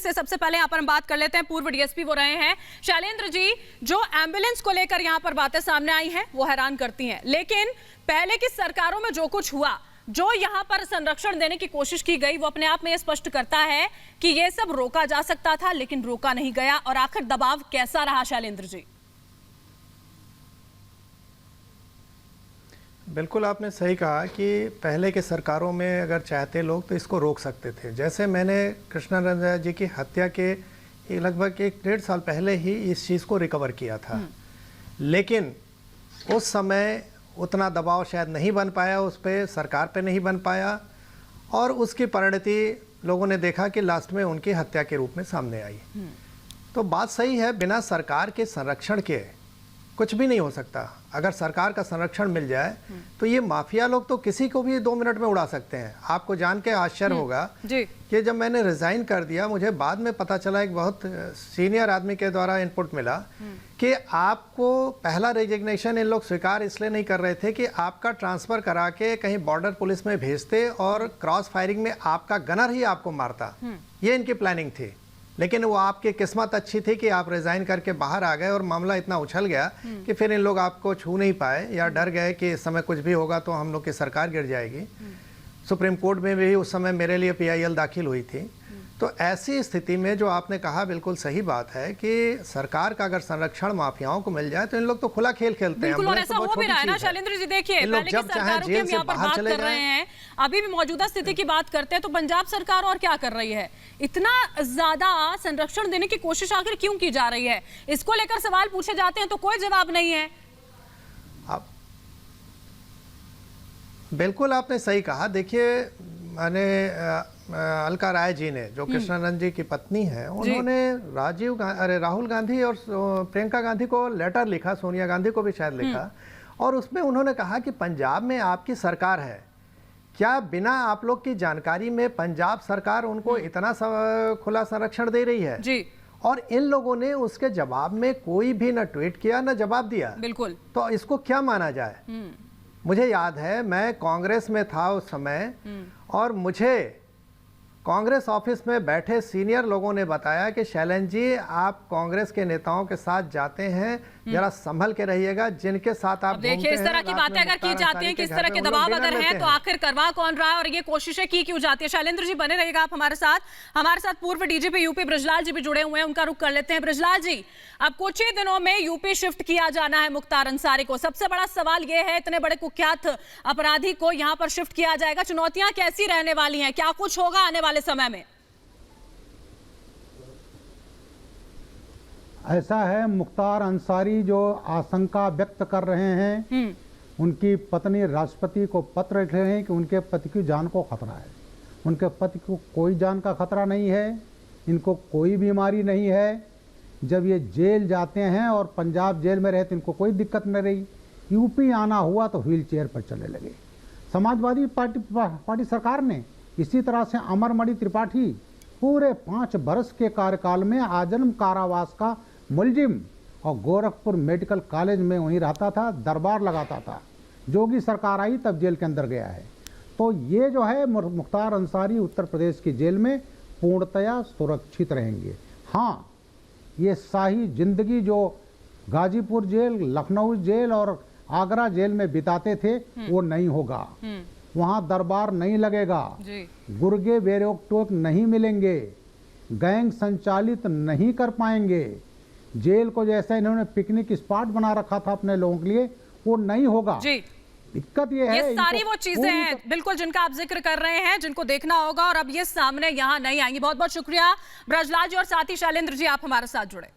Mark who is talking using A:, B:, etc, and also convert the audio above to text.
A: से सबसे पहले यहाँ पर हम बात कर लेते हैं, पूर्व डीएसपी वो रहे हैं शैलेंद्र जी। जो एम्बुलेंस को लेकर यहाँ पर बातें सामने आई हैं वो हैरान करती हैं, लेकिन पहले की सरकारों में जो कुछ हुआ, जो यहाँ पर संरक्षण देने की कोशिश की गई, वो अपने आप में ये स्पष्ट करता है कि ये सब रोका जा सकता था लेकिन रोका नहीं गया। और आखिर दबाव कैसा रहा शैलेंद्र जी?
B: बिल्कुल आपने सही कहा कि पहले के सरकारों में अगर चाहते लोग तो इसको रोक सकते थे। जैसे मैंने कृष्णानंद जी की हत्या के लगभग 1-1.5 साल पहले ही इस चीज़ को रिकवर किया था, लेकिन उस समय उतना दबाव शायद नहीं बन पाया, उस पर सरकार पे नहीं बन पाया, और उसकी परिणति लोगों ने देखा कि लास्ट में उनकी हत्या के रूप में सामने आई। तो बात सही है, बिना सरकार के संरक्षण के कुछ भी नहीं हो सकता। अगर सरकार का संरक्षण मिल जाए तो ये माफिया लोग तो किसी को भी 2 मिनट में उड़ा सकते हैं। आपको जान के आश्चर्य होगा कि जब मैंने रिजाइन कर दिया, मुझे बाद में पता चला, एक बहुत सीनियर आदमी के द्वारा इनपुट मिला कि आपको पहला रेजिग्नेशन इन लोग स्वीकार इसलिए नहीं कर रहे थे कि आपका ट्रांसफर करा के कहीं बॉर्डर पुलिस में भेजते और क्रॉस फायरिंग में आपका गनर ही आपको मारता। ये इनकी प्लानिंग थी, लेकिन वो आपकी किस्मत अच्छी थी कि आप रिजाइन करके बाहर आ गए और मामला इतना उछल गया कि फिर इन लोग आपको छू नहीं पाए, या डर गए कि इस समय कुछ भी होगा तो हम लोग की सरकार गिर जाएगी। सुप्रीम कोर्ट में भी उस समय मेरे लिए PIL दाखिल हुई थी। तो ऐसी स्थिति में जो आपने कहा बिल्कुल सही बात है कि सरकार का अगर संरक्षण माफियाओं को मिल जाए तो इन लोग तो खुला खेल खेलते हैं।
A: बिल्कुल ऐसा हो भी रहा है ना शैलेंद्र जी। देखिए, पहले की सरकारों की हम यहाँ पर बात कर रहे हैं, अभी भी मौजूदा स्थिति की बात करते हैं तो पंजाब सरकार और क्या कर रही है? इतना ज्यादा संरक्षण देने की कोशिश आखिर क्यों की जा रही है? इसको लेकर सवाल पूछे जाते हैं तो कोई जवाब नहीं है।
B: बिल्कुल आपने सही कहा। देखिए, मैंने अलका राय जी ने, जो कृष्णानंद जी की पत्नी है, उन्होंने राहुल गांधी और प्रियंका गांधी को लेटर लिखा, सोनिया गांधी को भी शायद लिखा, और उसमें उन्होंने कहा कि पंजाब में आपकी सरकार है, क्या बिना आप लोग की जानकारी में पंजाब सरकार उनको इतना खुला संरक्षण दे रही है
A: जी?
B: और इन लोगों ने उसके जवाब में कोई भी न ट्वीट किया न जवाब दिया।
A: बिल्कुल।
B: तो इसको क्या माना जाए? मुझे याद है, मैं कांग्रेस में था उस समय, और मुझे कांग्रेस ऑफिस में बैठे सीनियर लोगों ने बताया कि शैलेंद्र जी, आप कांग्रेस के नेताओं के साथ जाते हैं, जरा संभल के रहिएगा, जिनके साथ आप
A: देखिए इस तरह की बातें अगर की जाती हैं, किस तरह के दबाव अगर है, तो आखिर करवा कौन रहा है और ये कोशिशें की क्यों जाती है? शैलेंद्र जी बने रहिएगा आप हमारे साथ पूर्व DGP यूपी ब्रजलाल जी भी जुड़े हुए हैं, उनका रुख कर लेते हैं। ब्रजलाल जी, अब कुछ ही दिनों में यूपी शिफ्ट किया जाना है मुख्तार अंसारी को। सबसे बड़ा सवाल ये है, इतने बड़े कुख्यात अपराधी को यहाँ पर शिफ्ट किया जाएगा, चुनौतियां कैसी रहने वाली हैं? क्या कुछ होगा आने वाले समय में?
C: ऐसा है, मुख्तार अंसारी जो आशंका व्यक्त कर रहे हैं, उनकी पत्नी राष्ट्रपति को पत्र लिख रहे हैं कि उनके पति की जान को खतरा है। उनके पति को कोई जान का खतरा नहीं है, इनको कोई बीमारी नहीं है। जब ये जेल जाते हैं और पंजाब जेल में रहते, इनको कोई दिक्कत नहीं रही। यूपी आना हुआ तो व्हील चेयर पर चले लगे। समाजवादी पार्टी सरकार ने इसी तरह से अमरमणि त्रिपाठी पूरे 5 वर्ष के कार्यकाल में आजीवन कारावास का मुलजिम और गोरखपुर मेडिकल कॉलेज में वहीं रहता था, दरबार लगाता था। जोगी सरकार आई तब जेल के अंदर गया है। तो ये जो है मुख्तार अंसारी उत्तर प्रदेश की जेल में पूर्णतया सुरक्षित रहेंगे। हाँ, ये शाही जिंदगी जो गाजीपुर जेल, लखनऊ जेल और आगरा जेल में बिताते थे वो नहीं होगा। वहाँ दरबार नहीं लगेगा, गुर्गे बेरोक-टोक नहीं मिलेंगे, गैंग संचालित नहीं कर पाएंगे। जेल को जैसा इन्होंने पिकनिक स्पॉट बना रखा था अपने लोगों के लिए, वो नहीं होगा। दिक्कत ये है,
A: ये सारी वो चीजें हैं बिल्कुल जिनका आप जिक्र कर रहे हैं, जिनको देखना होगा और अब ये सामने यहाँ नहीं आएंगी। बहुत बहुत शुक्रिया ब्रजलाल जी और साथ ही शैलेंद्र जी, आप हमारे साथ जुड़े।